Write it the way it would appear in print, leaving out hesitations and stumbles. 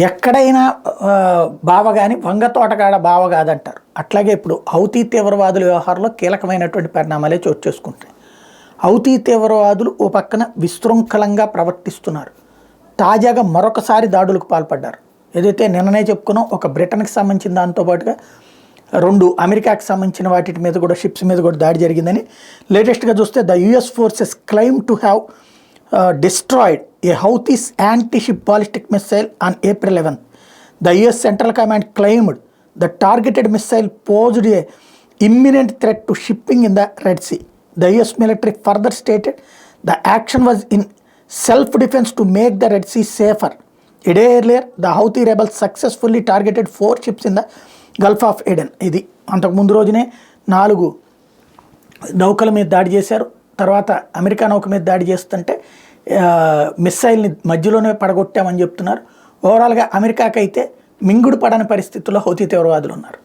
ఎక్కడైనా బావ కానీ వంగ తోటకాడ బావ కాదంటారు. అట్లాగే ఇప్పుడు హౌతీ తీవ్రవాదుల వ్యవహారంలో కీలకమైనటువంటి పరిణామాలే చోటు చేసుకుంటాయి. హౌతీ తీవ్రవాదులు ఓ పక్కన విశృంఖలంగా ప్రవర్తిస్తున్నారు. తాజాగా మరొకసారి దాడులకు పాల్పడ్డారు. ఏదైతే నిన్ననే చెప్పుకున్నాం, ఒక బ్రిటన్కి సంబంధించిన దాంతోపాటుగా 2 అమెరికాకి సంబంధించిన వాటి మీద కూడా, షిప్స్ మీద కూడా దాడి జరిగిందని లేటెస్ట్గా చూస్తే the US forces claim to have destroyed a Houthis anti-ship ballistic missile on April 11th. The US Central Command claimed the targeted missile posed a imminent threat to shipping in the Red Sea. The US military further stated the action was in self-defense to make the Red Sea safer. A day earlier, the Houthi rebels successfully targeted 4 ships in the Gulf of Aden. ఇది అంతకు ముందు రోజునే 4 నౌకల మీద దాడి చేశారు. తర్వాత America నౌక మీద దాడి చేస్తుంటే మిస్సైల్ని మధ్యలోనే పడగొట్టామని చెప్తున్నారు. ఓవరాల్గా అమెరికాకైతే మింగుడు పడని పరిస్థితుల్లో హౌతీ తీవ్రవాదులు ఉన్నారు.